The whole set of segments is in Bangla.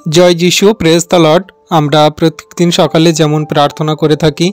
जय जिशु प्रेज द लर्ड। আমরা প্রত্যেকদিন সকালে যেমন প্রার্থনা করে থাকি,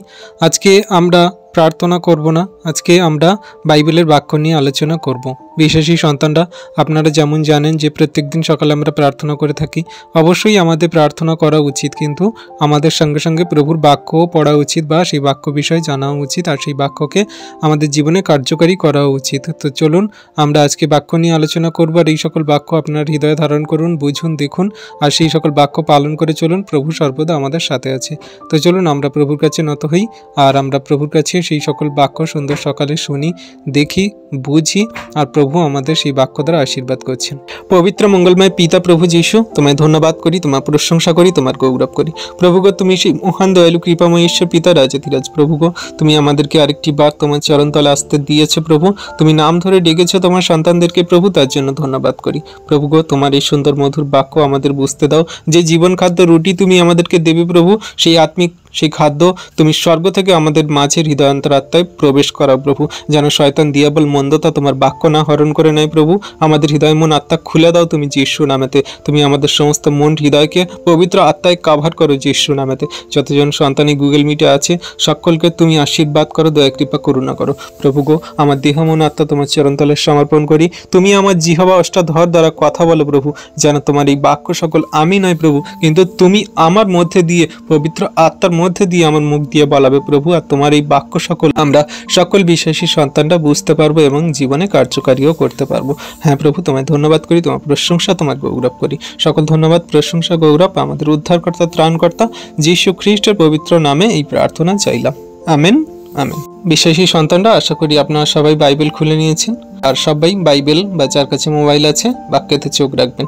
আজকে আমরা প্রার্থনা করব না, আজকে আমরা বাইবেলের বাক্য নিয়ে আলোচনা করব। বিশ্বাসী সন্তানরা, আপনারা যেমন জানেন যে প্রত্যেকদিন সকালে আমরা প্রার্থনা করে থাকি। অবশ্যই আমাদের প্রার্থনা করা উচিত, কিন্তু আমাদের সঙ্গে সঙ্গে প্রভুর বাক্যও পড়া উচিত বা সেই বাক্য বিষয়ে জানা উচিত, আর সেই বাক্যকে আমাদের জীবনে কার্যকারী করা উচিত। তো চলুন আমরা আজকে বাক্য নিয়ে আলোচনা করব, আর এই সকল বাক্য আপনার হৃদয়ে ধারণ করুন, বুঝুন, দেখুন, আর সেই সকল বাক্য পালন করে চলুন। প্রভু সর্বদা আমাদের সাথে আছে। তো চলুন আমরা প্রভুর কাছে নত হই, আর আমরা প্রভুর কাছে সেই সকল বাক্য সুন্দর সকালে শুনি, দেখি, বুঝি, আর প্রভু আমাদের সেই বাক্য দ্বারা আশীর্বাদ করছেন। পবিত্র মঙ্গলময় পিতা প্রভু যীশু, তোমায় ধন্যবাদ করি, তোমার প্রশংসা করি, তোমার গৌরব করি। প্রভুগো, তুমি সেই মহান দয়ালু কৃপাময় ঈশ্বর পিতা রাজাধিরাজ। প্রভুগো, তুমি আমাদেরকে আরেকটি বার তোমার চরণতলে আসতে দিয়েছো। প্রভু, তুমি নাম ধরে ডেকেছো তোমার সন্তানদেরকে। প্রভু, তার জন্য ধন্যবাদ করি। প্রভুগো, তোমার এই সুন্দর মধুর বাক্য আমাদের বুঝতে দাও। যে জীবন খাদ্য রুটি তুমি আমাদেরকে দেবে প্রভু, সেই আত্মিক সেই খাদ্য তুমি স্বর্গ থেকে আমাদের মাঝের হৃদয়ান্তরাত্মায় প্রবেশ করাও প্রভু, যেন শয়তান দিয়াবল মন্দতা তোমার বাক্য না হরণ করে নেয়। প্রভু, আমাদের হৃদয় মন আত্মা খুলে দাও তুমি যীশু নামেতে। তুমি আমাদের সমস্ত মন হৃদয়কে পবিত্র আত্মায় কাভার করো যীশু নামেতে। যতজন সন্তানই গুগল মিটে আছে সকলকে তুমি আশীর্বাদ করো, দয়া কৃপা করুণা করো। প্রভু গো, আমার দেহ মন আত্মা তোমার চরণতলে সমর্পণ করি। তুমি আমার জিহ্বা অষ্টাধর দ্বারা কথা বলো প্রভু, যেন তোমার এই বাক্য সকল আমি নয় প্রভু, কিন্তু তুমি আমার মধ্যে দিয়ে পবিত্র আত্মার মধ্যে দিয়ে আমার মুখ দিয়ে বলাবে প্রভু, আর তোমার এই বাক্য সকল আমরা সকল বিশ্বাসী সন্তানরা বুঝতে পারবো এবং জীবনে কার্যকারীও করতে পারবো। হ্যাঁ প্রভু, তোমায় ধন্যবাদ করি, তোমার প্রশংসা, তোমার গৌরব করি। সকল ধন্যবাদ, প্রশংসা, গৌরব আমাদের উদ্ধারকর্তা, ত্রাণকর্তা যীশু খ্রিস্টের পবিত্র নামে এই প্রার্থনা চাইলাম। Amen, amen. বিশ্বাসী সন্তানরা, আশা করি আপনারা সবাই বাইবেল খুলে নিয়েছেন, আর সবাই বাইবেল বা যার কাছে মোবাইল আছে বাক্যেতে চোখ রাখবেন।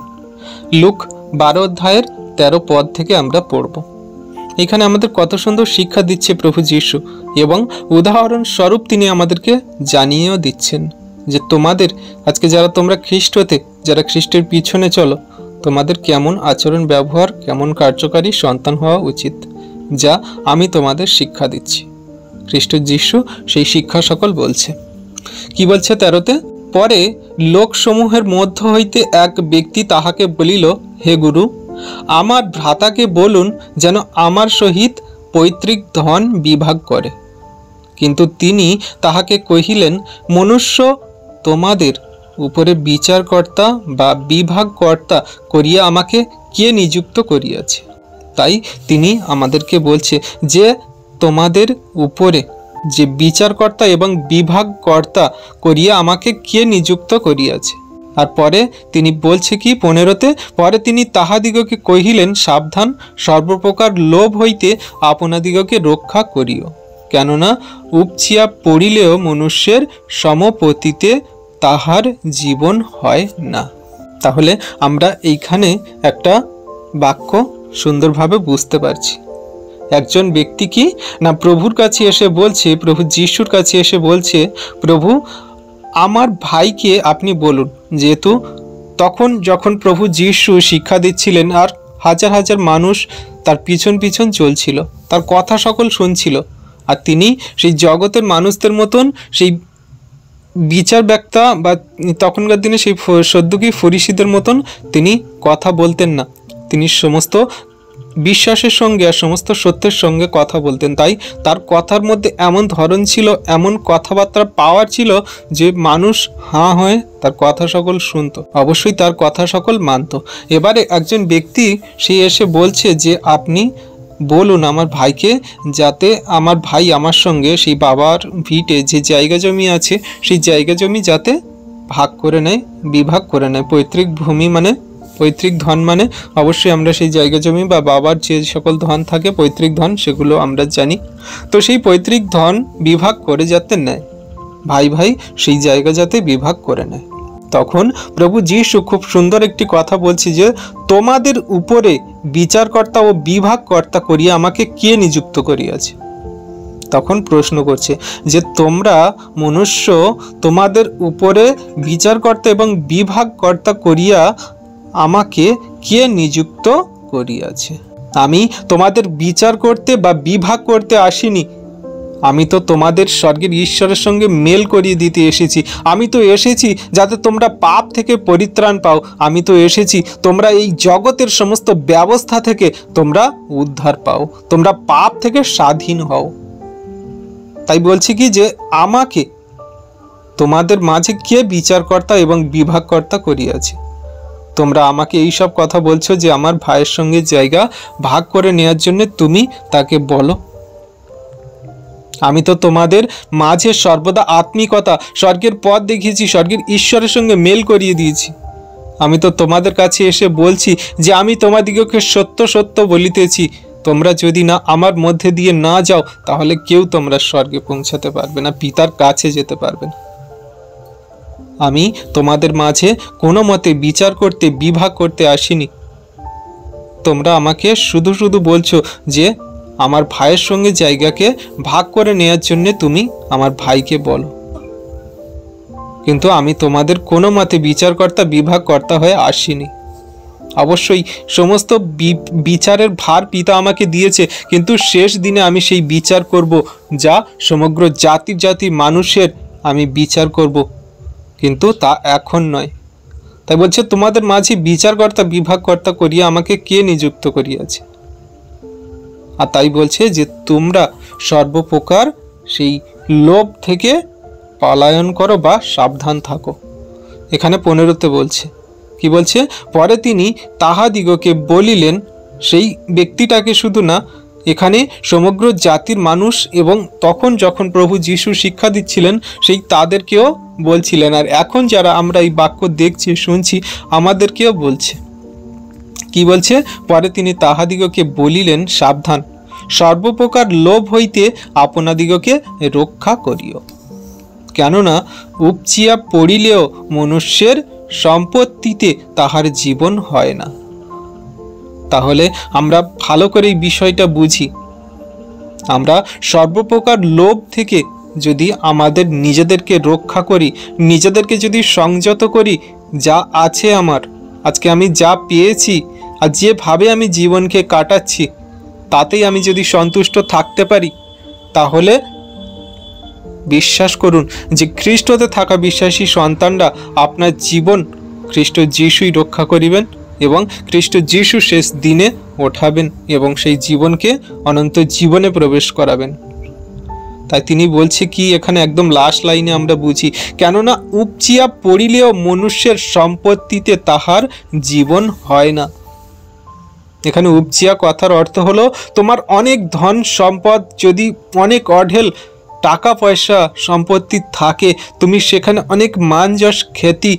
লুক 12 অধ্যায়ের 13 পদ থেকে আমরা পড়ব। এখানে আমাদের কত সুন্দর শিক্ষা দিচ্ছে প্রভু যীশু, এবং উদাহরণ স্বরূপ তিনি আমাদেরকে জানিয়েও দিচ্ছেন যে তোমাদের আজকে যারা তোমরা খ্রিস্ট হতে, যারা খ্রিস্টের পিছনে চলো, তোমাদের কেমন আচরণ ব্যবহার, কেমন কার্যকারী সন্তান হওয়া উচিত, যা আমি তোমাদের শিক্ষা দিচ্ছি। খ্রিস্ট যীশু সেই শিক্ষা সকল বলছে। কি বলছে 13তে? পরে লোকসমূহের মধ্য হইতে এক ব্যক্তি তাহাকে বলিল, হে গুরু, আমার ভ্রাতাকে বলুন যেন আমার সহিত পৈতৃক ধন বিভাগ করে। কিন্তু তিনি তাহাকে কহিলেন, মনুষ্য তোমাদের উপরে বিচারকর্তা বা বিভাগকর্তা করিয়া আমাকে কে নিযুক্ত করিয়াছে? তাই তিনি আমাদেরকে বলছে যে তোমাদের উপরে যে বিচারকর্তা এবং বিভাগকর্তা করিয়া আমাকে কে নিযুক্ত করিয়াছে। আর পরে তিনি বলছে কি 15তে, পরে তিনি তাহাদিগকে কহিলেন, সাবধান, সর্বপ্রকার লোভ হইতে আপনাদিগকে রক্ষা করিও, কেননা উপচিয়া পড়িলেও মনুষ্যের সমপতিতে তাহার জীবন হয় না। তাহলে আমরা এইখানে একটা বাক্য সুন্দরভাবে বুঝতে পারছি। একজন ব্যক্তি কি না প্রভুর কাছে এসে বলছে, প্রভু যীশুর কাছে এসে বলছে, প্রভু আমার ভাইকে আপনি বলুন। যেহেতু তখন যখন প্রভু যীশু শিক্ষা দিচ্ছিলেন, আর হাজার হাজার মানুষ তার পিছন পিছন চলছিল, তার কথা সকল শুনছিল, আর তিনি সেই জগতের মানুষদের মতন সেই বিচার ব্যক্তা বা তখনকার দিনে সেই সদ্যুকী ফরিসীদের মতন তিনি কথা বলতেন না। তিনি সমস্ত বিশ্বাসের সঙ্গে আর সমস্ত সত্যের সঙ্গে কথা বলতেন। তাই তার কথার মধ্যে এমন ধরন ছিল, এমন কথাবার্তা পাওয়ার ছিল যে মানুষ হাঁ হয়ে তার কথা সকল শুনত, অবশ্যই তার কথা সকল মানত। এবারে একজন ব্যক্তি সে এসে বলছে যে আপনি বলুন আমার ভাইকে, যাতে আমার ভাই আমার সঙ্গে সেই বাবার ভিটে যে জায়গা জমি আছে সেই জায়গা জমি যাতে ভাগ করে নেয়, বিভাগ করে নেয়। পৈতৃক ভূমি মানে পৈতৃক ধন, মানে অবশ্যই আমরা সেই জায়গা জমি বা বাবার যে সকল ধন থাকে পৈতৃক ধন, সেগুলো আমরা জানি। তো সেই পৈতৃক ধন বিভাগ করে যাতে নেয়, ভাই ভাই সেই জায়গা যাতে বিভাগ করে নেয়। তখন প্রভু যীশু খুব সুন্দর একটি কথা বলছে যে তোমাদের উপরে বিচারকর্তা ও বিভাগকর্তা করিয়া আমাকে কে নিযুক্ত করিয়াছে। তখন প্রশ্ন করছে যে তোমরা মনুষ্য তোমাদের উপরে বিচারকর্তা এবং বিভাগকর্তা করিয়া আমাকে কে নিযুক্ত করিয়াছে? আমি তোমাদের বিচার করতে বা বিভাগ করতে আসিনি, আমি তো তোমাদের স্বর্গের ঈশ্বরের সঙ্গে মেল করিয়ে দিতে এসেছি। আমি তো এসেছি যাতে তোমরা পাপ থেকে পরিত্রাণ পাও। আমি তো এসেছি তোমরা এই জগতের সমস্ত ব্যবস্থা থেকে তোমরা উদ্ধার পাও, তোমরা পাপ থেকে স্বাধীন হও। তাই বলছি কি যে আমাকে তোমাদের মাঝে কে বিচারকর্তা এবং বিভাগকর্তা করিয়াছে? তোমরা আমাকে এই সব কথা বলছো যে আমার ভাইয়ের সঙ্গে জায়গা ভাগ করে নেওয়ার জন্য তুমি তাকে বলো। আমি তো তোমাদের মাঝে সর্বদা আত্মিকতা, স্বর্গের পথ দেখিয়েছি, স্বর্গের ঈশ্বরের সঙ্গে মেল করিয়ে দিয়েছি। আমি তো তোমাদের কাছে এসে বলছি যে আমি তোমাদিগকে সত্য সত্য বলিতেছি, তোমরা যদি না আমার মধ্যে দিয়ে না যাও তাহলে কেউ তোমরা স্বর্গে পৌঁছাতে পারবে না, পিতার কাছে যেতে পারবে না। আমি তোমাদের মাঝে কোনো মতে বিচার করতে, বিভাগ করতে আসিনি। তোমরা আমাকে শুধু শুধু বলছো যে আমার ভাইয়ের সঙ্গে জায়গাকে ভাগ করে নেওয়ার জন্য তুমি আমার ভাইকে বলো, কিন্তু আমি তোমাদের কোনো মতে বিচারকর্তা, বিভাগকর্তা হয়ে আসিনি। অবশ্যই সমস্ত বিচারের ভার পিতা আমাকে দিয়েছে, কিন্তু শেষ দিনে আমি সেই বিচার করব, যা সমগ্র জাতির জাতির মানুষের আমি বিচার করব, কিন্তু তা এখন নয়। তাই বলছে তোমাদের মাঝে বিচারকর্তা, বিভাগকর্তা করিয়া আমাকে কে নিযুক্ত করিয়াছে? আর তাই বলছে যে তোমরা সর্বপ্রকার সেই লোভ থেকে পলায়ন করো বা সাবধান থাকো। এখানে 15তে বলছে কি বলছে, পরে তিনি তাহাদিগকে বলিলেন, সেই ব্যক্তিটাকে শুধু না, এখানে সমগ্র জাতির মানুষ, এবং তখন যখন প্রভু যিশু শিক্ষা দিচ্ছিলেন সেই তাদেরকেও বলছিলেন, আর এখন যারা আমরা এই বাক্য দেখছি, শুনছি, আমাদেরকেও বলছে। কি বলছে? পরে তিনি তাহাদিগকে বলিলেন, সাবধান, সর্বপ্রকার লোভ হইতে আপনাদিগকে রক্ষা করিও, কেননা উপচিয়া পড়িলেও মনুষ্যের সম্পত্তিতে তাহার জীবন হয় না। তাহলে আমরা ভালো করে এই বিষয়টা বুঝি। আমরা সর্বপ্রকার লোভ থেকে যদি আমাদের নিজেদেরকে রক্ষা করি, নিজেদেরকে যদি সংযত করি, যা আছে আমার, আজকে আমি যা পেয়েছি আর যেভাবে আমি জীবনকে কাটাচ্ছি, তাতেই আমি যদি সন্তুষ্ট থাকতে পারি, তাহলে বিশ্বাস করুন যে খ্রিস্টতে থাকা বিশ্বাসী সন্তানরা আপনার জীবন খ্রিস্ট যিশুই রক্ষা করিবেন, এবং খ্রিস্ট যিশু শেষ দিনে ওঠাবেন এবং সেই জীবনকে অনন্ত জীবনে প্রবেশ করাবেন। তাই তিনি বলছে কি, এখানে একদম লাস্ট লাইনে আমরা বুঝি, কেননা উপচিয়া পড়িলেও মনুষ্যের সম্পত্তিতে তাহার জীবন হয় না। এখানে উপচিয়া কথার অর্থ হলো, তোমার অনেক ধন সম্পদ, যদি অনেক অঢেল টাকা পয়সা সম্পত্তি থাকে, তুমি সেখানে অনেক মান যশ খ্যাতি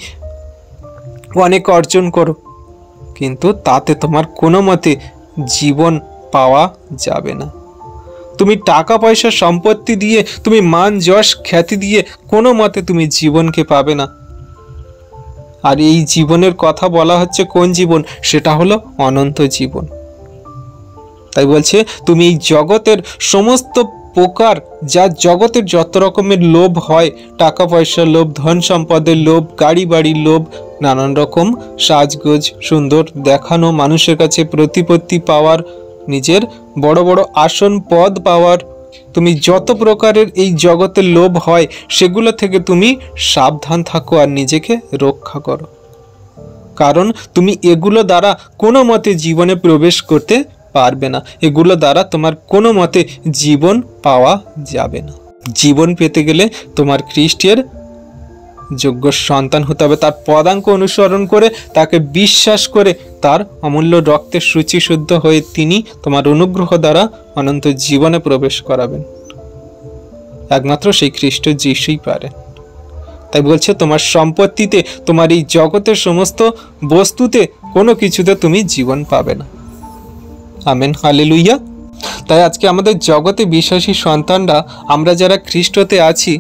অনেক অর্জন করো, কিন্তু তাতে তোমার কোনো মতে জীবন পাওয়া যাবে না। তুমি টাকা পয়সা সম্পত্তি দিয়ে, তুমি মান যশ খ্যাতি দিয়ে কোনো মতে তুমি জীবনকে পাবে না। আর এই জীবনের কথা বলা হচ্ছে কোন জীবন? সেটা হলো অনন্ত জীবন। তাই বলছে তুমি এই জগতের সমস্ত প্রকার, যা জগতের যত রকমের লোভ হয়, টাকা পয়সার লোভ, ধন সম্পদের লোভ, গাড়ি বাড়ির লোভ, নানান রকম সাজগোজ, সুন্দর দেখানো, মানুষের কাছে প্রতিপত্তি পাওয়ার, নিজের বড় বড় আসন পদ পাওয়ার, তুমি যত প্রকারের এই জগতের লোভ হয়, সেগুলো থেকে তুমি সাবধান থাকো আর নিজেকে রক্ষা করো, কারণ তুমি এগুলো দ্বারা কোনো মতে জীবনে প্রবেশ করতে পারবে না। এগুলো দ্বারা তোমার কোনো মতে জীবন পাওয়া যাবে না। জীবন পেতে গেলে তোমার খ্রিস্টের যোগ্য সন্তান হতে হবে, তার পদাঙ্ক অনুসরণ করে, তাকে বিশ্বাস করে, তার অমূল্য রক্তের শুচিশুদ্ধ হয়ে তিনি তোমার অনুগ্রহ দ্বারা অনন্ত জীবনে প্রবেশ করাবেন। একমাত্র সেই খ্রিস্ট যিশুই পারেন। তাই বলছে তোমার সম্পত্তিতে, তোমার এই জগতের সমস্ত বস্তুতে, কোনো কিছুতে তুমি জীবন পাবে না। Amen, hallelujah. তাই আজকে আমাদের জগতে বিশ্বাসী সন্তানরা, আমরা যারা খ্রিস্টতে আছি,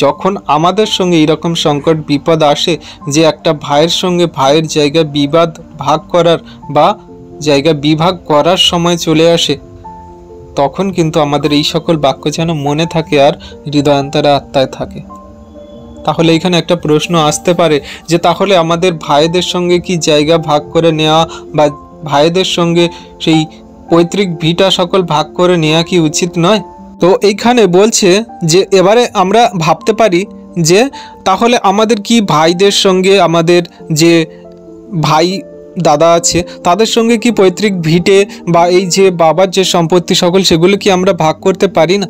যখন আমাদের সঙ্গে এইরকম সংকট বিপদ আসে যে একটা ভাইয়ের সঙ্গে ভাইয়ের জায়গা বিবাদ ভাগ করার বা জায়গা বিভাগ করার সময় চলে আসে, তখন কিন্তু আমাদের এই সকল বাক্য যেন মনে থাকে আর হৃদয়ান্তরে আত্মায় থাকে। তাহলে এখানে একটা প্রশ্ন আসতে পারে যে তাহলে আমাদের ভাইদের সঙ্গে কি জায়গা ভাগ করে নেওয়া বা ভাইদের সঙ্গে সেই পৈতৃক ভিটা সকল ভাগ করে নেওয়া কি উচিত নয়? তো এইখানে বলছে যে এবারে আমরা ভাবতে পারি যে তাহলে আমাদের কি ভাইদের সঙ্গে, আমাদের যে ভাই দাদা আছে তাদের সঙ্গে কি পৈতৃক ভিটে বা এই যে বাবার যে সম্পত্তি সকল সেগুলো কি আমরা ভাগ করতে পারি না?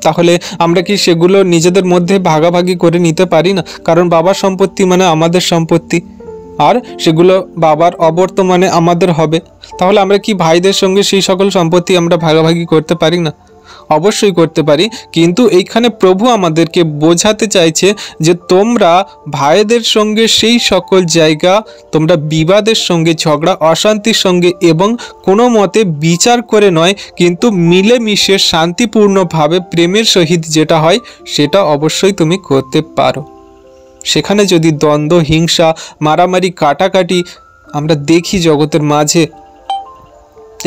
তাহলে আমরা কি সেগুলো নিজেদের মধ্যে ভাগাভাগি করে নিতে পারি না? কারণ বাবার সম্পত্তি মানে আমাদের সম্পত্তি, আর সেগুলো বাবার অবর্তমানে আমাদের হবে। তাহলে আমরা কি ভাইদের সঙ্গে সেই সকল সম্পত্তি আমরা ভাগাভাগি করতে পারি না? অবশ্যই করতে পারি। কিন্তু এইখানে প্রভু আমাদেরকে বোঝাতে চাইছে যে তোমরা ভাইদের সঙ্গে সেই সকল জায়গা তোমরা বিবাদের সঙ্গে, ঝগড়া অশান্তির সঙ্গে এবং কোনো মতে বিচার করে নয়, কিন্তু মিলেমিশে শান্তিপূর্ণভাবে প্রেমের সহিত যেটা হয় সেটা অবশ্যই তুমি করতে পারো। সেখানে যদি দ্বন্দ্ব, হিংসা, মারামারি, কাটাকাটি আমরা দেখি জগতের মাঝে,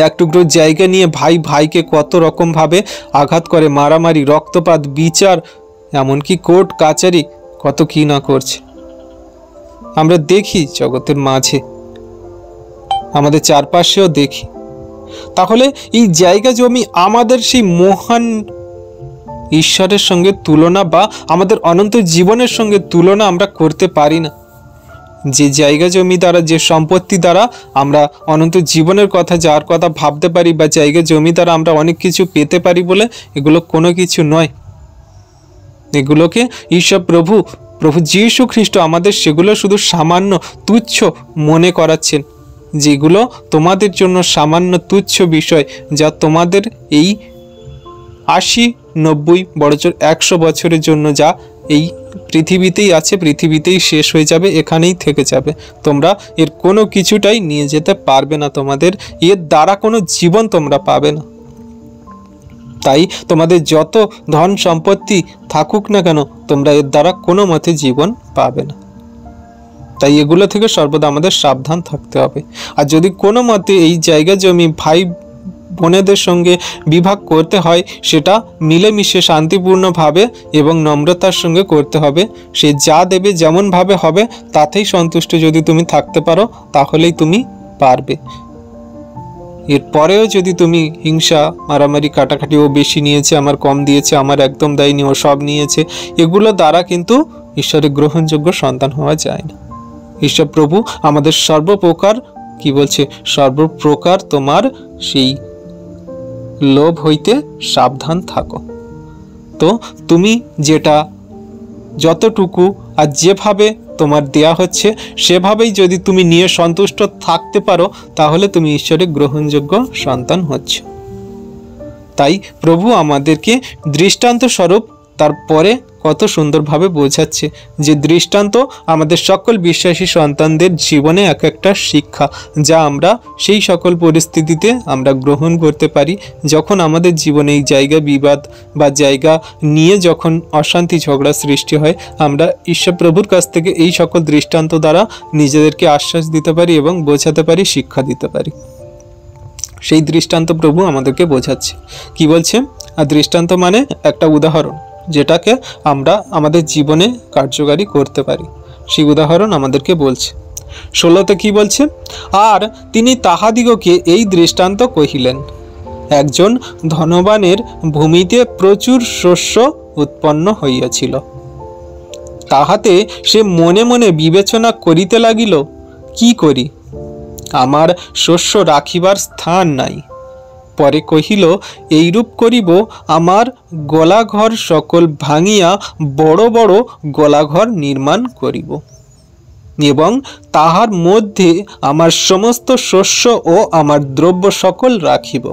এক টুকরো জায়গা নিয়ে ভাই ভাইকে কত রকমভাবে আঘাত করে, মারামারি, রক্তপাত, বিচার, এমনকি কোর্ট কাচারি কত কি না করছে আমরা দেখি জগতের মাঝে, আমাদের চারপাশেও দেখি। তাহলে এই জায়গা জমি আমাদের সেই মহান ঈশ্বরের সঙ্গে তুলনা বা আমাদের অনন্ত জীবনের সঙ্গে তুলনা আমরা করতে পারি না। যে জায়গা জমি দ্বারা, যে সম্পত্তি দ্বারা আমরা অনন্ত জীবনের কথা, যার কথা ভাবতে পারি, বা জায়গা জমি দ্বারা আমরা অনেক কিছু পেতে পারি বলে এগুলো কোনো কিছু নয়। এগুলোকে ঈশ্বর প্রভু যীশু খ্রিস্ট আমাদের সেগুলো শুধু সামান্য তুচ্ছ মনে করাচ্ছেন, যেগুলো তোমাদের জন্য সামান্য তুচ্ছ বিষয়, যা তোমাদের এই 80, 90, বড়জোর 100 বছরের জন্য যা এই পৃথিবীতেই আছে, পৃথিবীতেই শেষ হয়ে যাবে, এখানেই থেকে যাবে। তোমরা এর কোনো কিছুটাই নিয়ে যেতে পারবে না, তোমাদের এর দ্বারা কোনো জীবন তোমরা পাবে না। তাই তোমাদের যত ধন সম্পত্তি থাকুক না কেন, তোমরা এর দ্বারা কোনো মতে জীবন পাবে না। তাই এগুলো থেকে সর্বদা আমাদের সাবধান থাকতে হবে। আর যদি কোনো মতে এই জায়গা জমি ভাই বোনেদের সঙ্গে বিভাগ করতে হয়, সেটা মিলেমিশে শান্তিপূর্ণভাবে এবং নম্রতার সঙ্গে করতে হবে। সে যা দেবে, যেমনভাবে হবে, তাতেই সন্তুষ্ট যদি তুমি থাকতে পারো, তাহলেই তুমি পারবে। এরপরেও যদি তুমি হিংসা, মারামারি, কাটাকাটি, ও বেশি নিয়েছে, আমার কম দিয়েছে, আমার একদম দেয়নি, ও সব নিয়েছে, এগুলো দ্বারা কিন্তু ঈশ্বরের গ্রহণযোগ্য সন্তান হওয়া যায় না। ঈশ্বর প্রভু আমাদের সর্বপ্রকার কি বলছে, সর্বপ্রকার তোমার সেই লোভ হইতে সাবধান থাকো। তো তুমি যেটা যতটুকু আর যেভাবে তোমার দেয়া হচ্ছে সেভাবেই যদি তুমি নিয়ে সন্তুষ্ট থাকতে পারো, তাহলে তুমি ঈশ্বরের গ্রহণযোগ্য সন্তান হচ্ছ। তাই প্রভু আমাদেরকে দৃষ্টান্ত স্বরূপ তারপরে কত সুন্দরভাবে বোঝাচ্ছে যে দৃষ্টান্ত আমাদের সকল বিশ্বাসী সন্তানদের জীবনে এক একটা শিক্ষা, যা আমরা সেই সকল পরিস্থিতিতে আমরা গ্রহণ করতে পারি যখন আমাদের জীবনে এই জায়গা বিবাদ বা জায়গা নিয়ে যখন অশান্তি ঝগড়া সৃষ্টি হয়। আমরা ঈশ্বর প্রভুর কাছ থেকে এই সকল দৃষ্টান্ত দ্বারা নিজেদেরকে আশ্বাস দিতে পারি এবং বোঝাতে পারি, শিক্ষা দিতে পারি। সেই দৃষ্টান্ত প্রভু আমাদেরকে বোঝাচ্ছে। কি বলছে? আর দৃষ্টান্ত মানে একটা উদাহরণ, যেটাকে আমরা আমাদের জীবনে কার্যকারী করতে পারি, সেই উদাহরণ আমাদেরকে বলছে। 16তে কি বলছে? আর তিনি তাহাদিগকে এই দৃষ্টান্ত কহিলেন, একজন ধনবানের ভূমিতে প্রচুর শস্য উৎপন্ন হইয়াছিল। তাহাতে সে মনে মনে বিবেচনা করিতে লাগিল, কি করি, আমার শস্য রাখিবার স্থান নাই। পরে কহিল, এইরূপ করিব, আমার গোলাঘর সকল ভাঙিয়া বড় বড় গোলাঘর নির্মাণ করিব এবং তাহার মধ্যে আমার সমস্ত শস্য ও আমার দ্রব্য সকল রাখিব।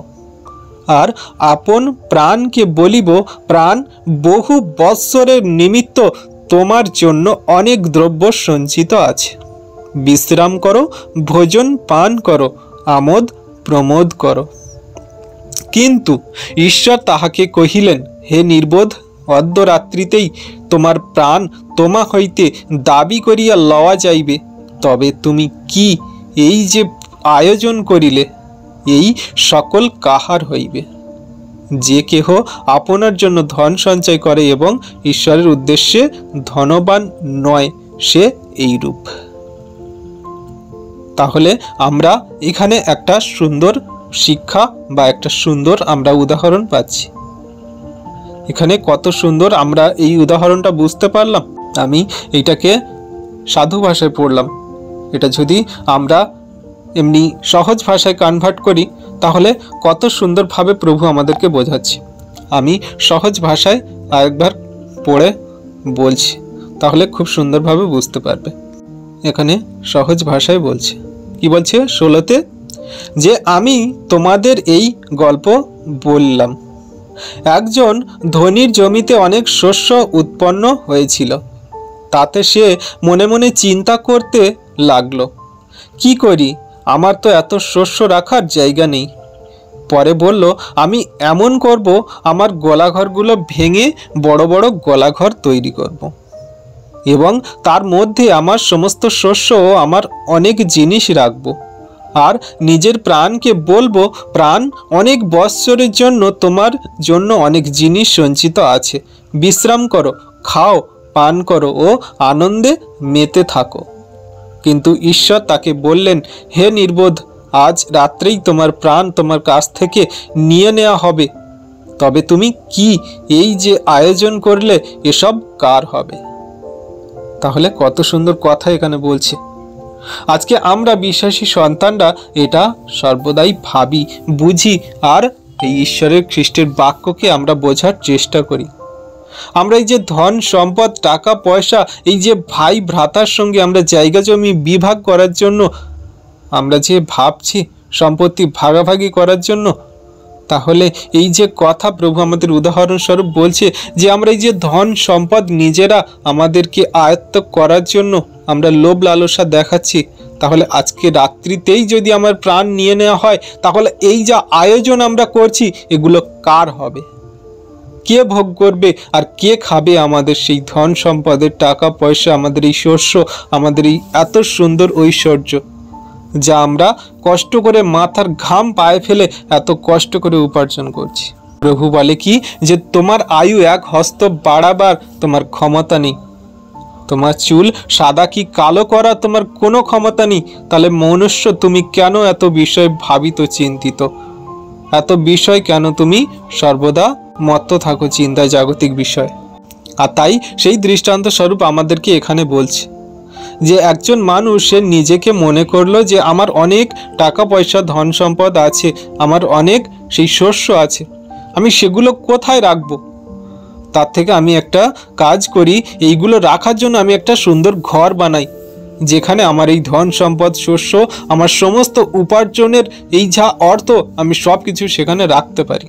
আর আপন প্রাণকে বলিব, প্রাণ, বহু বৎসরের নিমিত্ত তোমার জন্য অনেক দ্রব্য সঞ্চিত আছে। বিশ্রাম করো, ভোজন পান করো, আমোদ প্রমোদ করো। কিন্তু ঈশ্বর তাহাকে কহিলেন, হে নির্বোধ, অর্ধরাত্রিতেই তোমার প্রাণ তোমা হইতে দাবি করিয়া লওয়া যাইবে। তবে তুমি কি এই যে আয়োজন করিলে, এই সকল কাহার হইবে? যে কেহ আপনার জন্য ধন সঞ্চয় করে এবং ঈশ্বরের উদ্দেশ্যে ধনবান নয়, সে এইরূপ। তাহলে আমরা এখানে একটা সুন্দর শিক্ষা বা একটা সুন্দর আমরা উদাহরণ পাচ্ছি এখানে কত সুন্দর আমরা এই উদাহরণটা বুঝতে পারলাম। আমি এইটাকে সাধু ভাষায় পড়লাম, এটা যদি আমরা এমনি সহজ ভাষায় কনভার্ট করি তাহলে কত সুন্দরভাবে প্রভু আমাদেরকে বোঝাচ্ছে। আমি সহজ ভাষায় আরেকবার পড়ে বলছি, তাহলে খুব সুন্দরভাবে বুঝতে পারবে। এখানে সহজ ভাষায় বলছে, কি বলছে 16তে, যে আমি তোমাদের এই গল্প বললাম। একজন ধনীর জমিতে অনেক শস্য উৎপন্ন হয়েছিল। তাতে সে মনে মনে চিন্তা করতে লাগলো, কি করি, আমার তো এত শস্য রাখার জায়গা নেই। পরে বলল, আমি এমন করব, আমার গোলাঘরগুলো ভেঙে বড় বড় গোলাঘর তৈরি করব এবং তার মধ্যে আমার সমস্ত শস্য ও আমার অনেক জিনিস রাখব। আর নিজের প্রাণকে বলবো, প্রাণ, অনেক বৎসরের জন্য তোমার জন্য অনেক জিনিস সঞ্চিত আছে, বিশ্রাম করো, খাও, পান করো ও আনন্দে মেতে থাকো। কিন্তু ঈশ্বর তাকে বললেন, হে নির্বোধ, আজ রাত্রেই তোমার প্রাণ তোমার কাছ থেকে নিয়ে নেওয়া হবে। তবে তুমি কি এই যে আয়োজন করলে, এসব কার হবে? তাহলে কত সুন্দর কথা এখানে বলছে। আজকে আমরা বিশ্বাসী সন্তানরা এটা সর্বদাই ভাবি, বুঝি আর এই ঈশ্বরের খ্রিস্টের বাক্যকে আমরা বোঝার চেষ্টা করি। আমরা এই যে ধন সম্পদ, টাকা পয়সা, এই যে ভাই ভ্রাতার সঙ্গে আমরা জায়গা জমি বিভাগ করার জন্য আমরা যে ভাবছি, সম্পত্তি ভাগাভাগি করার জন্য, তাহলে এই যে কথা প্রভু আমাদের উদাহরণস্বরূপ বলছে যে আমরা এই যে ধন সম্পদ নিজেরা আমাদেরকে আয়ত্ত করার জন্য আমরা লোভ লালসা দেখাচ্ছি, তাহলে আজকে রাত্রিতেই যদি আমার প্রাণ নিয়ে নেওয়া হয়, তাহলে এই যা আয়োজন আমরা করছি এগুলো কার হবে? কে ভোগ করবে আর কে খাবে আমাদের সেই ধন সম্পদের টাকা পয়সা, আমাদের এই শস্য, আমাদের এই এত সুন্দর ঐশ্বর্য যা আমরা কষ্ট করে মাথার ঘাম পায়ে ফেলে এত কষ্ট করে উপার্জন করছি। প্রভু বলে কি, যে তোমার আয়ু এক হস্ত বাড়াবার তোমার ক্ষমতা নেই, তোমার চুল সাদা কি কালো করা তোমার কোনো ক্ষমতা নেই। তাহলে মনুষ্য, তুমি কেন এত বিষয় ভাবিত, চিন্তিত? এত বিষয় কেন তুমি সর্বদা মত্ত থাকো চিন্তায়, জাগতিক বিষয়? আর তাই সেই দৃষ্টান্ত স্বরূপ আমাদেরকে এখানে বলছে যে একজন মানুষ সে নিজেকে মনে করলো যে আমার অনেক টাকা পয়সা, ধন সম্পদ আছে, আমার অনেক সেই শস্য আছে, আমি সেগুলো কোথায় রাখবো? তার থেকে আমি একটা কাজ করি, এইগুলো রাখার জন্য আমি একটা সুন্দর ঘর বানাই, যেখানে আমার এই ধন সম্পদ, শস্য, আমার সমস্ত উপার্জনের এই যা অর্থ, আমি সব কিছু সেখানে রাখতে পারি।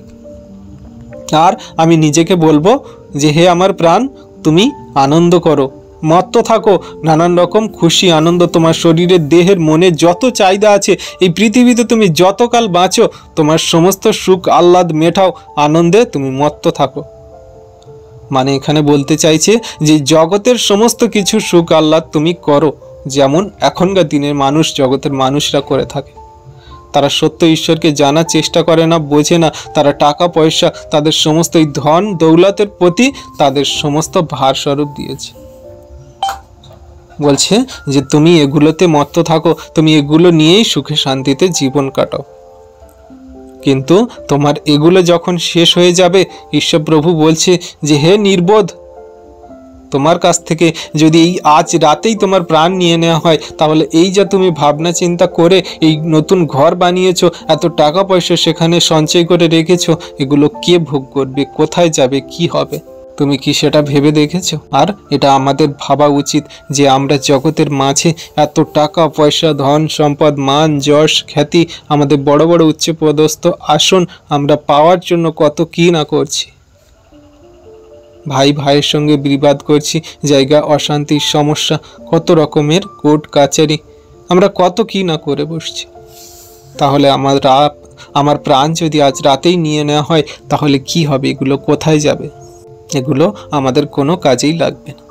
আর আমি নিজেকে বলবো যে হে আমার প্রাণ, তুমি আনন্দ করো, মত্ত থাকো, নানান রকম খুশি আনন্দ, তোমার শরীরের, দেহের, মনে যত চাহিদা আছে, এই পৃথিবীতে তুমি যতকাল বাঁচো তোমার সমস্ত সুখ আহ্লাদ মেটাও, আনন্দে তুমি মত্ত থাকো। মানে এখানে বলতে চাইছে যে জগতের সমস্ত কিছু সুখ আহ্লাদ তুমি করো, যেমন এখনকার দিনের মানুষ, জগতের মানুষরা করে থাকে। তারা সত্য ঈশ্বরকে জানার চেষ্টা করে না, বোঝে না। তারা টাকা পয়সা, তাদের সমস্ত এই ধন দৌলতের প্রতি তাদের সমস্ত ভারস্বরূপ দিয়েছে। বলছে যে তুমি এগুলোতে মত্ত থাকো, তুমি এগুলো নিয়েই সুখে শান্তিতে জীবন কাটাও। কিন্তু তোমার এগুলো যখন শেষ হয়ে যাবে, ঈশ্বর প্রভু বলছে যে হে নির্বোধ, তোমার কাছ থেকে যদি এই আজ রাতেই তোমার প্রাণ নিয়ে নেওয়া হয়, তাহলে এই যা তুমি ভাবনা চিন্তা করে এই নতুন ঘর বানিয়েছো, এত টাকা পয়সা সেখানে সঞ্চয় করে রেখেছো, এগুলো কে ভোগ করবে, কোথায় যাবে, কি হবে? তুমি কি সেটা ভেবে দেখেছো? আর এটা আমাদের ভাবা উচিত যে আমরা জগতের মাঝে এত টাকা পয়সা, ধন সম্পদ, মান যশ খ্যাতি, আমাদের বড় বড় উচ্চপদস্থ আসন আমরা পাওয়ার জন্য কত কি না করছি। ভাই ভাইয়ের সঙ্গে বিবাদ করছি, জায়গা অশান্তির সমস্যা, কত রকমের কোর্ট কাচারি, আমরা কত কি না করে বসছি। তাহলে আমার প্রাণ যদি আজ রাতেই নিয়ে নেওয়া হয়, তাহলে কি হবে? এগুলো কোথায় যাবে? এগুলো আমাদের কোনো কাজেই লাগবে না।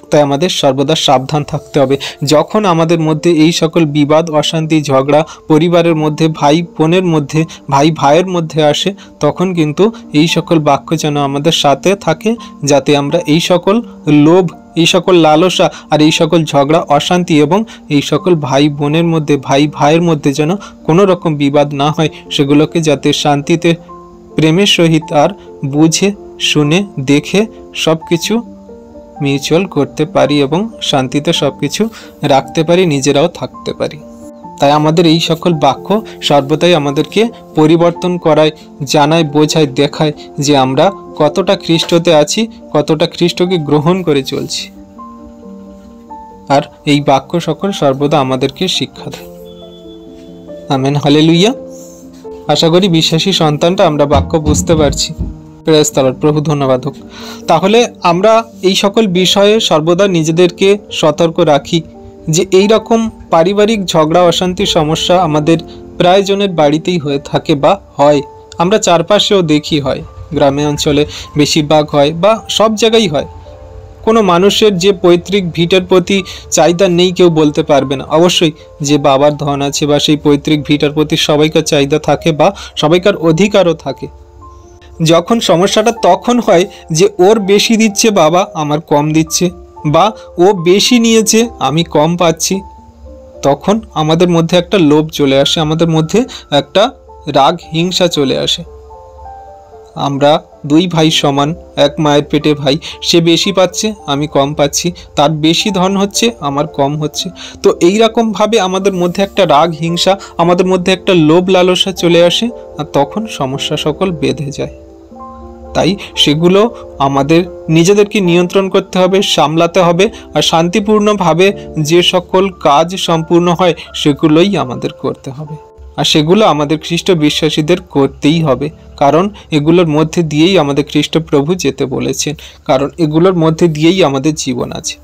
তাই আমাদের সর্বদা সাবধান থাকতে হবে। যখন আমাদের মধ্যে এই সকল বিবাদ, অশান্তি, ঝগড়া, পরিবারের মধ্যে, ভাই বোনের মধ্যে, ভাই ভাইয়ের মধ্যে আসে, তখন কিন্তু এই সকল বাক্য যেন আমাদের সাথে থাকে, যাতে আমরা এই সকল লোভ, এই সকল লালসা আর এই সকল ঝগড়া, অশান্তি এবং এই সকল ভাই বোনের মধ্যে, ভাই ভাইয়ের মধ্যে যেন কোনো রকম বিবাদ না হয়, সেগুলোকে যাতে শান্তিতে, প্রেমের সহিত আর বুঝে শুনে দেখে সব কিছু মিউচুয়াল করতে পারি এবং শান্তিতে সব কিছু রাখতে পারি, নিজেরাও থাকতে পারি। তাই আমাদের এই সকল বাক্য সর্বদাই আমাদেরকে পরিবর্তন করায়, জানায়, বোঝায়, দেখায় যে আমরা কতটা খ্রিস্টতে আছি, কতটা খ্রিস্টকে গ্রহণ করে চলছি। আর এই বাক্য সকল সর্বদা আমাদেরকে শিক্ষা দেয়। Amen, hallelujah. আশা করি বিশ্বাসী সন্তানটা আমরা বাক্য বুঝতে পারছি। প্রেজ দ্য লর্ড, প্রভু ধন্যবাদ হোক। তাহলে আমরা এই সকল বিষয়ে সর্বদা নিজেদেরকে সতর্ক রাখি যে এই রকম পারিবারিক ঝগড়া, অশান্তির সমস্যা আমাদের প্রায় জনের বাড়িতেই হয়ে থাকে বা হয়। আমরা চারপাশেও দেখি হয়, গ্রামে অঞ্চলে বেশিরভাগ হয় বা সব জায়গায় হয়। কোনো মানুষের যে পৈতৃক ভিটার প্রতি চাহিদা নেই কেউ বলতে পারবে না। অবশ্যই যে বাবার ধন আছে বা সেই পৈতৃক ভিটার প্রতি সবাইকার চাহিদা থাকে বা সবাইকার অধিকারও থাকে। যখন সমস্যাটা তখন হয় যে ওর বেশি দিচ্ছে বাবা, আমার কম দিচ্ছে, বা ও বেশি নিয়েছে আমি কম পাচ্ছি, তখন আমাদের মধ্যে একটা লোভ চলে আসে, আমাদের মধ্যে একটা রাগ, হিংসা চলে আসে। আমরা দুই ভাই সমান, এক মায়ের পেটে ভাই, সে বেশি পাচ্ছে আমি কম পাচ্ছি, তার বেশি ধন হচ্ছে আমার কম হচ্ছে। তো এই রকমভাবে আমাদের মধ্যে একটা রাগ, হিংসা, আমাদের মধ্যে একটা লোভ লালসা চলে আসে, আর তখন সমস্যা সকল বেঁধে যায়। তাই সেগুলো আমাদের নিজেদেরকে নিয়ন্ত্রণ করতে হবে, সামলাতে হবে, আর শান্তিপূর্ণভাবে যে সকল কাজ সম্পূর্ণ হয় সেগুলোই আমাদের করতে হবে। আর সেগুলো আমাদের খ্রিস্ট বিশ্বাসীদের করতেই হবে, কারণ এগুলোর মধ্যে দিয়েই আমাদের খ্রিস্ট প্রভু যেতে বলেছেন, কারণ এগুলোর মধ্যে দিয়েই আমাদের জীবন আছে।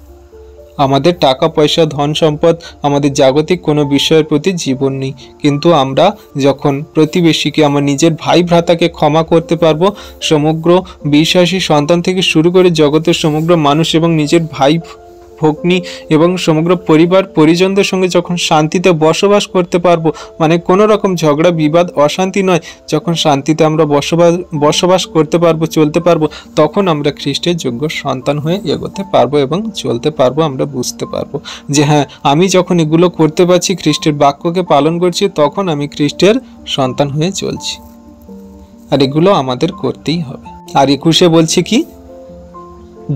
আমাদের টাকা পয়সা, ধন সম্পদ, আমাদের জাগতিক কোনো বিষয়ের প্রতি জীবন নেই, কিন্তু আমরা যখন প্রতিবেশীকে, আমার নিজের ভাই ভ্রাতাকে ক্ষমা করতে পারবো, সমগ্র বিশ্বাসী সন্তান থেকে শুরু করে জগতের সমগ্র মানুষ এবং নিজের ভাই ভগ্নী এবং সমগ্র পরিবার পরিজনদের সঙ্গে যখন শান্তিতে বসবাস করতে পারবো, মানে কোনো রকম ঝগড়া, বিবাদ, অশান্তি নয়, যখন শান্তিতে আমরা বসবাস করতে পারবো, চলতে পারবো, তখন আমরা খ্রিস্টের যোগ্য সন্তান হয়ে এগোতে পারবো এবং চলতে পারবো। আমরা বুঝতে পারবো যে হ্যাঁ, আমি যখন এগুলো করতে পারছি, খ্রিস্টের বাক্যকে পালন করছি, তখন আমি খ্রিস্টের সন্তান হয়ে চলছি। আর এগুলো আমাদের করতেই হবে। আর 21 বলছি কি,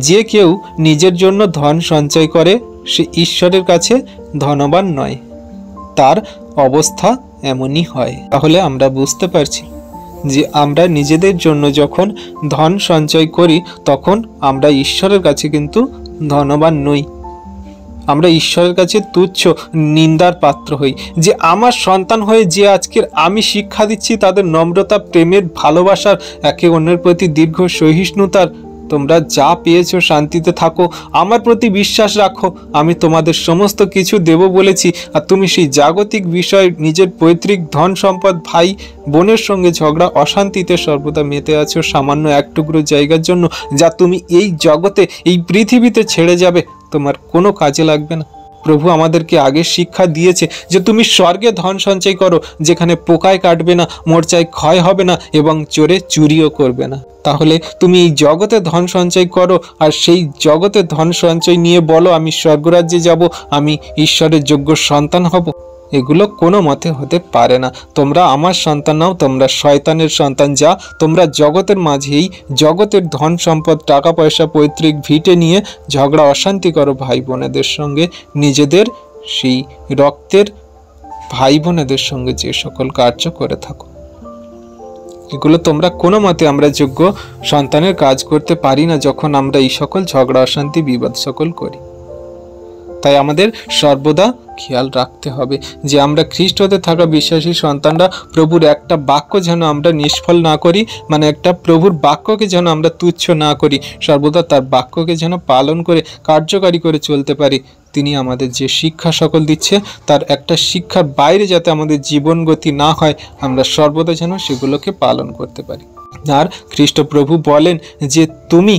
যে কেউ নিজের জন্য ধন সঞ্চয় করে সে ঈশ্বরের কাছে ধনবান নয়, তার অবস্থা এমনই হয়। তাহলে আমরা বুঝতে পারছি যে আমরা নিজেদের জন্য যখন ধন সঞ্চয় করি, তখন আমরা ঈশ্বরের কাছে কিন্তু ধনবান নই। আমরা ঈশ্বরের কাছে তুচ্ছ, নিন্দার পাত্র হই। যে আমার সন্তান হয়ে যে আজকের আমি শিক্ষা দিচ্ছি তাদের নম্রতা, প্রেমের, ভালোবাসার, একে অন্যের প্রতি দীর্ঘ সহিষ্ণুতার, তোমরা যা পেয়েছো শান্তিতে থাকো, আমার প্রতি বিশ্বাস রাখো, আমি তোমাদের সমস্ত কিছু দেব বলেছি। আর তুমি সেই জাগতিক বিষয়, নিজের পৈতৃক ধন সম্পদ, ভাই বোনের সঙ্গে ঝগড়া, অশান্তিতে সর্বদা মেতে আছো সামান্য এক টুকরো জায়গার জন্য, যা তুমি এই জগতে, এই পৃথিবীতে ছেড়ে যাবে, তোমার কোনো কাজে লাগবে না। প্রভু আমাদেরকে আগে শিক্ষা দিয়েছে যে তুমি স্বর্গে ধন সঞ্চয় করো, যেখানে পোকায় কাটবে না, মোর্চায় ক্ষয় হবে না এবং চোরে চুরিও করবে না। তাহলে তুমি এই জগতে ধন সঞ্চয় করো, আর সেই জগতে ধন সঞ্চয় নিয়ে বলো আমি স্বর্গরাজ্যে যাব, আমি ঈশ্বরের যোগ্য সন্তান হব। এগুলো কোনো মতে হতে পারে না। তোমরা আমার সন্তান নাও, তোমরা শয়তানের সন্তান। যা তোমরা জগতের মাঝেই জগতের ধন সম্পদ, টাকা পয়সা, পৈতৃক ভিটে নিয়ে ঝগড়া, অশান্তি করো ভাই বোনেদের সঙ্গে, নিজেদের সেই রক্তের ভাই বোনেদের সঙ্গে যে সকল কার্য করে থাকো। এগুলো তোমরা কোনো মতে আমরা যোগ্য সন্তানের কাজ করতে পারি না যখন আমরা এই সকল ঝগড়া, অশান্তি, বিবাদ সকল করি। তাই আমাদের সর্বদা খেয়াল রাখতে হবে যে আমরা খ্রিস্ট হতে থাকা বিশ্বাসী সন্তানরা প্রভুর একটা বাক্য যেন আমরা নিষ্ফল না করি, মানে একটা প্রভুর বাক্যকে যেন আমরা তুচ্ছ না করি, সর্বদা তার বাক্যকে যেন পালন করে কার্যকারী করে চলতে পারি। তিনি আমাদের যে শিক্ষা সকল দিচ্ছে, তার একটা শিক্ষার বাইরে যাতে আমাদের জীবন গতি না হয়, আমরা সর্বদা যেন সেগুলোকে পালন করতে পারি। আর খ্রিস্ট প্রভু বলেন যে তুমি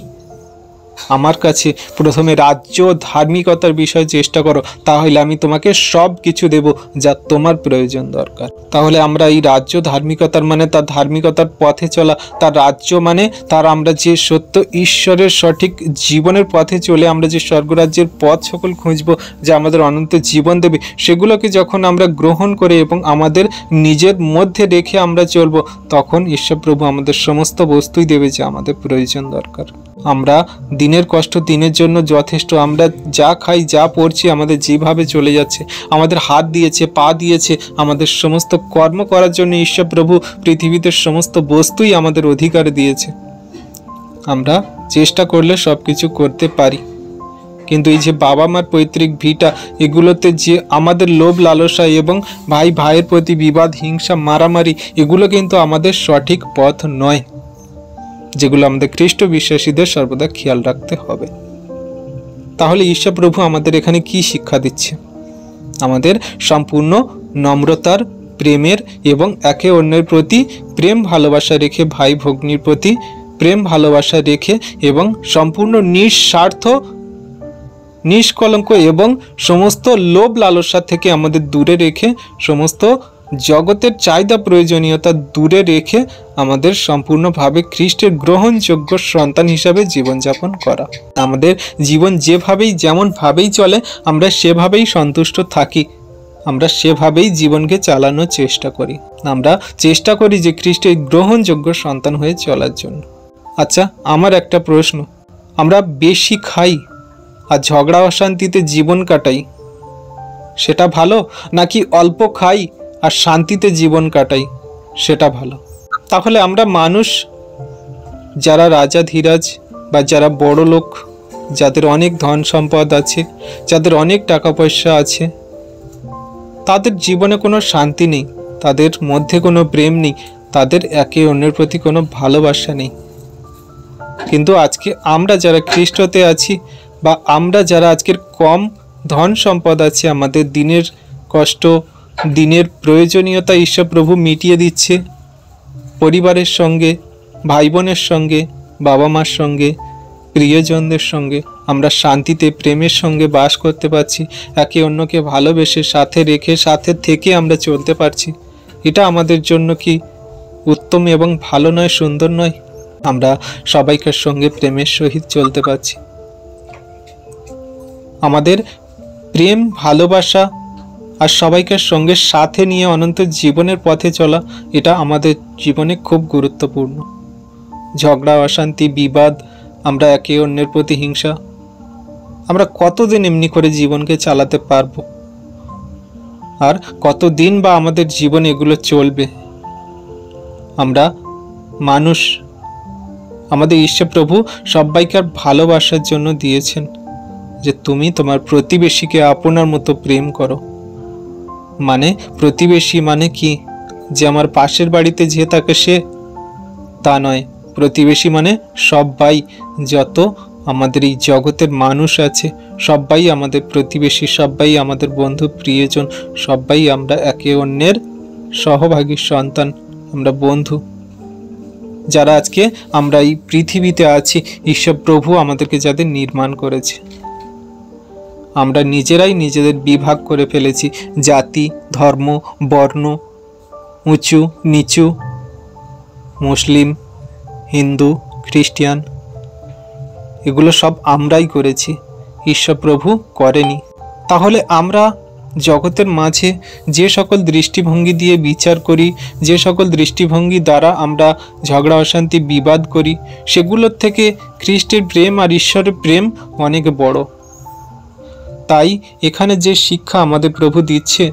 আমার কাছে প্রথমে রাজ্য ধার্মিকতার বিষয়ে চেষ্টা করো, তাহলে আমি তোমাকে সব কিছু দেব যা তোমার প্রয়োজন দরকার। তাহলে আমরা এই রাজ্য ধার্মিকতার মানে তার ধার্মিকতার পথে চলা, তার রাজ্য মানে তার আমরা যে সত্য ঈশ্বরের সঠিক জীবনের পথে চলে আমরা যে স্বর্গরাজ্যের পথ সকল খুঁজবো, যা আমাদের অনন্ত জীবন দেবে, সেগুলোকে যখন আমরা গ্রহণ করে এবং আমাদের নিজের মধ্যে রেখে আমরা চলবো, তখন ঈশ্বর প্রভু আমাদের সমস্ত বস্তুই দেবে যা আমাদের প্রয়োজন দরকার। আমরা দিনের কষ্ট দিনের জন্য যথেষ্ট। আমরা যা খাই যা পড়ছি আমাদের যেভাবে চলে যাচ্ছে, আমাদের হাত দিয়েছে পা দিয়েছে, আমাদের সমস্ত কর্ম করার জন্য ঈশ্বর প্রভু পৃথিবীতে সমস্ত বস্তুই আমাদের অধিকারে দিয়েছে। আমরা চেষ্টা করলে সব কিছু করতে পারি, কিন্তু এই যে বাবা মার পৈতৃক ভিটা, এগুলোতে যে আমাদের লোভ লালসা এবং ভাই ভাইয়ের প্রতি বিবাদ হিংসা মারামারি, এগুলো কিন্তু আমাদের সঠিক পথ নয়, যেগুলো আমাদের খ্রিস্ট বিশ্বাসীদের সর্বদা খেয়াল রাখতে হবে। তাহলে ঈশ্বর প্রভু আমাদের এখানে কি শিক্ষা দিচ্ছে? আমাদের সম্পূর্ণ নম্রতার, প্রেমের এবং একে অন্যের প্রতি প্রেম ভালোবাসা রেখে, ভাই ভগ্নির প্রতি প্রেম ভালোবাসা রেখে এবং সম্পূর্ণ নিঃস্বার্থ নিষ্কলঙ্ক এবং সমস্ত লোভ লালসা থেকে আমাদের দূরে রেখে, সমস্ত জগতের চাহিদা প্রয়োজনীয়তা দূরে রেখে আমাদের সম্পূর্ণভাবে খ্রিস্টের গ্রহণযোগ্য সন্তান হিসাবে জীবনযাপন করা। আমাদের জীবন যেভাবেই যেমনভাবেই চলে আমরা সেভাবেই সন্তুষ্ট থাকি, আমরা সেভাবেই জীবনকে চালানোর চেষ্টা করি। আমরা চেষ্টা করি যে খ্রিস্টের গ্রহণযোগ্য সন্তান হয়ে চলার জন্য। আচ্ছা, আমার একটা প্রশ্ন, আমরা বেশি খাই আর ঝগড়া অশান্তিতে জীবন কাটাই, সেটা ভালো, নাকি অল্প খাই আর শান্তিতে জীবন কাটাই সেটা ভালো? তাহলে আমরা মানুষ যারা রাজা ধীরাজ বা যারা বড় লোক, যাদের অনেক ধন সম্পদ আছে, যাদের অনেক টাকা পয়সা আছে, তাদের জীবনে কোনো শান্তি নেই, তাদের মধ্যে কোনো প্রেম নেই, তাদের একে অন্যের প্রতি কোনো ভালোবাসা নেই। কিন্তু আজকে আমরা যারা খ্রিস্টতে আছি বা আমরা যারা আজকের কম ধন সম্পদ আছে, আমাদের দিনের কষ্ট দিনের প্রয়োজনীয়তা ঈশ্বর প্রভু মিটিয়ে দিচ্ছে, পরিবারের সঙ্গে, ভাই বোনের সঙ্গে, বাবা মার সঙ্গে, প্রিয়জনদের সঙ্গে আমরা শান্তিতে প্রেমের সঙ্গে বাস করতে পারছি, একে অন্যকে ভালোবেসে সাথে রেখে সাথে থেকে আমরা চলতে পারছি। এটা আমাদের জন্য কি উত্তম এবং ভালো নয়, সুন্দর নয়? আমরা সবাইকার সঙ্গে প্রেমের সহিত চলতে পারছি। আমাদের প্রেম ভালোবাসা আর সবাইকার সঙ্গে সাথে নিয়ে অনন্ত জীবনের পথে চলা, এটা আমাদের জীবনে খুব গুরুত্বপূর্ণ। ঝগড়া অশান্তি বিবাদ, আমরা একে অন্যের প্রতি হিংসা, আমরা কতদিন এমনি করে জীবনকে চালাতে পারবো? আর কতদিন বা আমাদের জীবন এগুলো চলবে? আমরা মানুষ, আমাদের ঈশ্বর প্রভু সবাইকার ভালোবাসার জন্য দিয়েছেন যে তুমি তোমার প্রতিবেশীকে আপনার মতো প্রেম করো। মানে প্রতিবেশী মানে কি যে আমার পাশের বাড়িতে যে থাকে সে, তা নয়। প্রতিবেশী মানে সবাই, যত আমাদের এই জগতের মানুষ আছে সবাই আমাদের প্রতিবেশী, সবাই আমাদের বন্ধু প্রিয়জন, সবাই আমরা একে অন্যের সহভাগী সন্তান, আমরা বন্ধু। যারা আজকে আমরা এই পৃথিবীতে আছি, ঈশ্বর প্রভু আমাদেরকে যাদের নির্মাণ করেছে, আমরা নিজেরাই নিজেদের বিভাগ করে ফেলেছি, জাতি ধর্ম বর্ণ, উঁচু নিচু, মুসলিম হিন্দু খ্রিস্টান, এগুলো সব আমরাই করেছি, ঈশ্বর প্রভু করেনি। তাহলে আমরা জগতের মাঝে যে সকল দৃষ্টিভঙ্গি দিয়ে বিচার করি, যে সকল দৃষ্টিভঙ্গি দ্বারা আমরা ঝগড়া অশান্তি বিবাদ করি, সেগুলোর থেকে খ্রিস্টের প্রেম আর ঈশ্বরের প্রেম অনেক বড়। তাই এখানে যে শিক্ষা আমাদের প্রভু দিচ্ছে,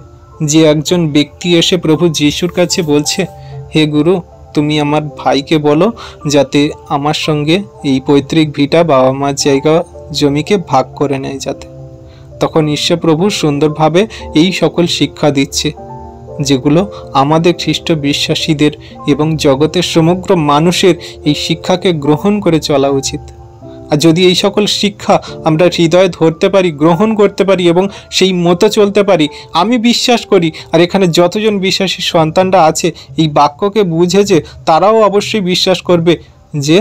যে একজন ব্যক্তি এসে প্রভু যিশুর কাছে বলছে, হে গুরু, তুমি আমার ভাইকে বলো যাতে আমার সঙ্গে এই পৈতৃক ভিটা বাবা মার জায়গা জমিকে ভাগ করে নেয় যাতে। তখন ঈশ্বর প্রভু সুন্দরভাবে এই সকল শিক্ষা দিচ্ছে, যেগুলো আমাদের খ্রিস্ট বিশ্বাসীদের এবং জগতের সমগ্র মানুষের এই শিক্ষাকে গ্রহণ করে চলা উচিত। আর যদি এই সকল শিক্ষা আমরা হৃদয়ে ধরতে পারি, গ্রহণ করতে পারি এবং সেই মতো চলতে পারি, আমি বিশ্বাস করি, আর এখানে যতজন বিশ্বাসী সন্তানরা আছে এই বাক্যকে বুঝেছে, তারাও অবশ্যই বিশ্বাস করবে যে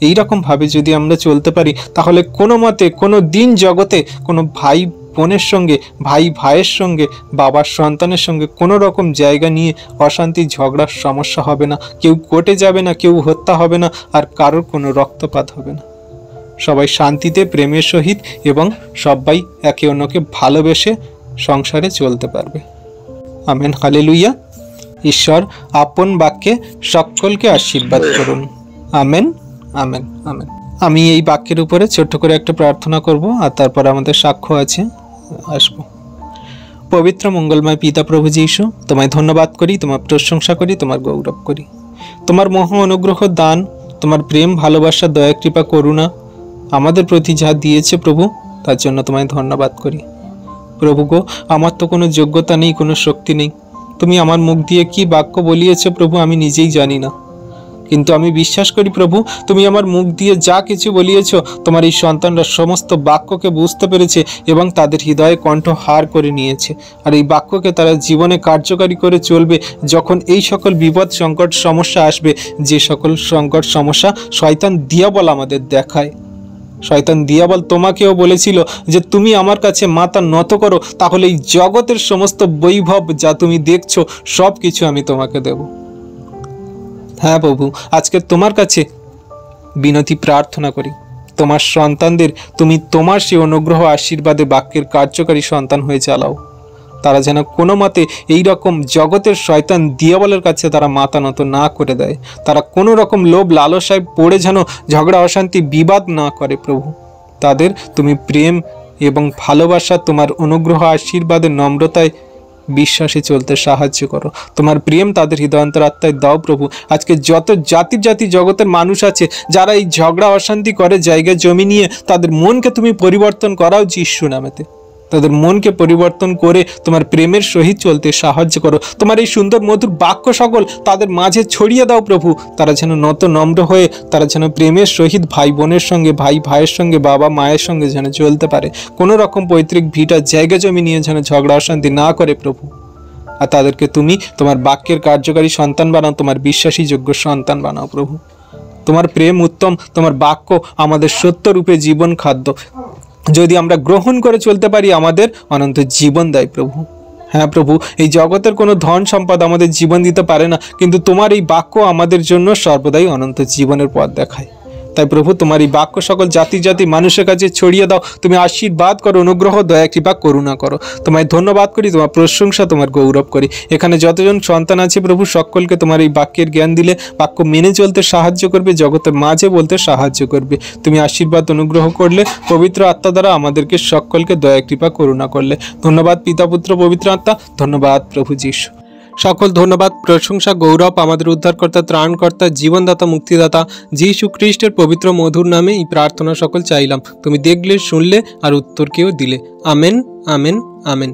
এই রকমভাবে যদি আমরা চলতে পারি তাহলে কোনো মতে কোনো দিন জগতে কোনো ভাই বোনের সঙ্গে, ভাই ভাইয়ের সঙ্গে, বাবার সন্তানের সঙ্গে কোনো রকম জায়গা নিয়ে অশান্তি ঝগড়ার সমস্যা হবে না, কেউ কোর্টে যাবে না, কেউ হত্যা হবে না, আর কারোর কোনো রক্তপাত হবে না। সবাই শান্তিতে প্রেমের সহিত এবং সবাই একে অন্যকে ভালোবেসে সংসারে চলতে পারবে। Amen, hallelujah. ঈশ্বর আপন বাক্যে সকলকে আশীর্বাদ করুন। Amen, amen, amen. আমি এই বাক্যের উপরে ছোট্ট করে একটা প্রার্থনা করব, আর তারপর আমাদের সাক্ষ্য আছে, আসবো। পবিত্র মঙ্গলময় পিতা প্রভু যীশু, তোমায় ধন্যবাদ করি, তোমার প্রশংসা করি, তোমার গৌরব করি। তোমার মহা অনুগ্রহ দান, তোমার প্রেম, ভালোবাসা, দয়া, কৃপা, করুণা আমাদের প্রতি যা দিয়েছে প্রভু, তার জন্য তোমায় ধন্যবাদ করি। প্রভু গো, আমার তো কোনো যোগ্যতা নেই, কোনো শক্তি নেই। তুমি আমার মুখ দিয়ে কি বাক্য বলিয়েছ প্রভু আমি নিজেই জানি না, কিন্তু আমি বিশ্বাস করি প্রভু তুমি আমার মুখ দিয়ে যা কিছু বলিয়েছ, তোমার এই সন্তানরা সমস্ত বাক্যকে বুঝতে পেরেছে এবং তাদের হৃদয়ে কণ্ঠ হার করে নিয়েছে। আর এই বাক্যকে তারা জীবনে কার্যকারী করে চলবে। যখন এই সকল বিপদ, সংকট, সমস্যা আসবে, যে সকল সংকট, সমস্যা শয়তান দিয়াবল আমাদের দেখায়, শয়তান দিয়াবল তোমাকেও বলেছিল যে তুমি আমার কাছে মাথা নত করো, তাহলে এই জগতের সমস্ত বৈভব যা তুমি দেখছো সব কিছু আমি তোমাকে দেব। হ্যাঁ প্রভু, আজকে তোমার কাছে বিনতি প্রার্থনা করি, তোমার সন্তানদের তুমি তোমার সেই অনুগ্রহ আশীর্বাদে বাক্যের কার্যকারী সন্তান হয়ে চালাও। তারা যেন কোনো মতে এই রকম জগতের শয়তান দিয়াবলের কাছে তারা মাথা নত না করে দেয়, তারা কোনো রকম লোভ লালসায় পড়ে যেন ঝগড়া, অশান্তি, বিবাদ না করে প্রভু। তাদের তুমি প্রেম এবং ভালোবাসা, তোমার অনুগ্রহ আশীর্বাদে, নম্রতায়, বিশ্বাসে চলতে সাহায্য করো। তোমার প্রেম তাদের হৃদয়ান্তরাত্মায় দাও প্রভু। আজকে যত জাতি জগতের মানুষ আছে যারা এই ঝগড়া, অশান্তি করে জায়গা জমি নিয়ে, তাদের মনকে তুমি পরিবর্তন করাও যিশু নামেতে। তাদের মনকে পরিবর্তন করে তোমার প্রেমের সহিত চলতে সাহায্য করো। তোমার এই সুন্দর মধুর বাক্য সকল তাদের মাঝে ছড়িয়ে দাও প্রভু। তারা যেন নত নম্র হয়ে, তারা যেন প্রেমের সহিত ভাই বোনের সঙ্গে, ভাই ভাইয়ের সঙ্গে, বাবা মায়ের সঙ্গে যেন চলতে পারে। কোনো রকম পৈতৃক ভিটা, জায়গা জমি নিয়ে যেন ঝগড়া, অশান্তি না করে প্রভু। আর তাদেরকে তুমি তোমার বাক্যের কার্যকারী সন্তান বানাও, তোমার বিশ্বাসী যোগ্য সন্তান বানাও প্রভু। তোমার প্রেম উত্তম, তোমার বাক্য আমাদের সত্যরূপে জীবন খাদ্য। যদি আমরা গ্রহণ করে চলতে পারি, আমাদের অনন্ত জীবন দেয় প্রভু। হ্যাঁ প্রভু, এই জগতের কোনো ধন সম্পদ আমাদের জীবন দিতে পারে না, কিন্তু তোমার এই বাক্য আমাদের জন্য সর্বদাই অনন্ত জীবনের পথ দেখায়। তাই প্রভু তোমার এই বাক্য সকল জাতি মানুষের কাছে ছড়িয়ে দাও। তুমি আশীর্বাদ করো, অনুগ্রহ, দয়া, কৃপা, করুণা করো। তোমায় ধন্যবাদ করি, তোমার প্রশংসা, তোমার গৌরব করি। এখানে যতজন সন্তান আছে প্রভু, সকলকে তোমার এই বাক্যের জ্ঞান দিলে বাক্য মেনে চলতে সাহায্য করবে, জগতের মাঝে বলতে সাহায্য করবে। তুমি আশীর্বাদ, অনুগ্রহ করলে, পবিত্র আত্মা দ্বারা আমাদেরকে সকলকে দয়া, কৃপা, করুণা করলে। ধন্যবাদ পিতা, পুত্র, পবিত্র আত্মা। ধন্যবাদ প্রভু যীশু। সকল ধন্যবাদ, প্রশংসা, গৌরব আমাদের উদ্ধারকর্তা, ত্রাণকর্তা, জীবনদাতা, মুক্তিদাতা যীশু খ্রিস্টের পবিত্র মধুর নামে এই প্রার্থনা সকল চাইলাম। তুমি দেখলে, শুনলে আর উত্তরকেও দিলে। Amen, amen, amen.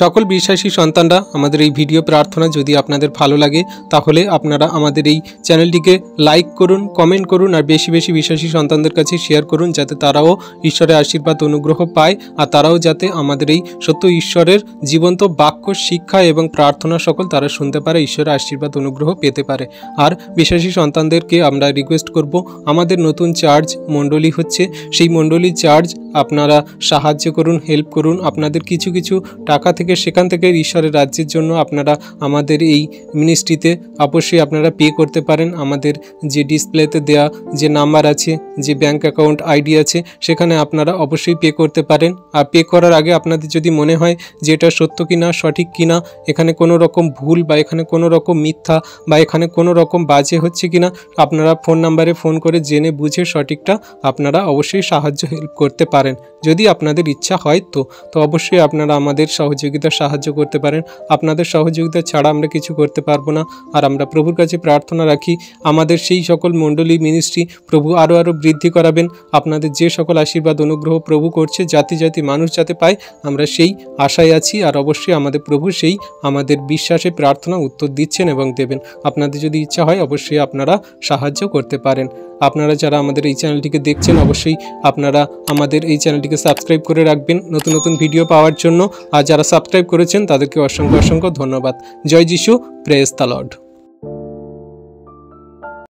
সকল বিশ্বাসী সন্তানরা, আমাদের এই ভিডিও প্রার্থনা যদি আপনাদের ভালো লাগে তাহলে আপনারা আমাদের এই চ্যানেলটিকে লাইক করুন, কমেন্ট করুন, আর বেশি বেশি বিশ্বাসী সন্তানদের কাছে শেয়ার করুন, যাতে তারাও ঈশ্বরের আশীর্বাদ, অনুগ্রহ পায়, আর তারাও যাতে আমাদের এই সত্য ঈশ্বরের জীবন্ত বাক্য, শিক্ষা এবং প্রার্থনা সকল তারা শুনতে পারে, ঈশ্বরের আশীর্বাদ, অনুগ্রহ পেতে পারে। আর বিশ্বাসী সন্তানদেরকে আমরা রিকোয়েস্ট করব, আমাদের নতুন চার্চ মণ্ডলী হচ্ছে, সেই মণ্ডলীর চার্জ আপনারা সাহায্য করুন, হেল্প করুন। আপনাদের কিছু কিছু টাকা থেকে, সেখান থেকে ঈশ্বরের রাজ্যের জন্য আপনারা আমাদের এই মিনিস্ট্রিতে অবশ্যই আপনারা পে করতে পারেন। আমাদের যে ডিসপ্লেতে দেয়া যে নাম্বার আছে, যে ব্যাংক অ্যাকাউন্ট আইডি আছে, সেখানে আপনারা অবশ্যই পে করতে পারেন। আর পে করার আগে আপনাদের যদি মনে হয় যে এটা সত্য কিনা, সঠিক কিনা, এখানে কোনো রকম ভুল বা এখানে কোনো রকম মিথ্যা বা এখানে কোনো রকম বাজে হচ্ছে কিনা, আপনারা ফোন নাম্বারে ফোন করে জেনে বুঝে সঠিকটা আপনারা অবশ্যই সাহায্য, হেল্প করতে পারেন। যদি আপনাদের ইচ্ছা হয় তো অবশ্যই আপনারা আমাদের সাহায্য করতে পারেন। আপনাদের সহযোগিতা ছাড়া আমরা কিছু করতে পারবো না। আর আমরা প্রভুর কাছে প্রার্থনা রাখি, আমাদের সেই সকল মণ্ডলী, মিনিস্ট্রি প্রভু আরও বৃদ্ধি করাবেন। আপনাদের যে সকল আশীর্বাদ, অনুগ্রহ প্রভু করছে, জাতি মানুষ যাতে পায়, আমরা সেই আশায় আছি। আর অবশ্যই আমাদের প্রভু সেই আমাদের বিশ্বাসে প্রার্থনা উত্তর দিচ্ছেন এবং দেবেন। আপনাদের যদি ইচ্ছা হয় অবশ্যই আপনারা সাহায্য করতে পারেন। আপনারা যারা আমাদের এই চ্যানেলটিকে দেখছেন, অবশ্যই আপনারা আমাদের এই চ্যানেলটিকে সাবস্ক্রাইব করে রাখবেন নতুন নতুন ভিডিও পাওয়ার জন্য। আর যারা সাবস্ক্রাইব করেছেন তাদেরকে অসংখ্য অসংখ্য ধন্যবাদ। জয় যিশু, প্রেজ দ্য লর্ড।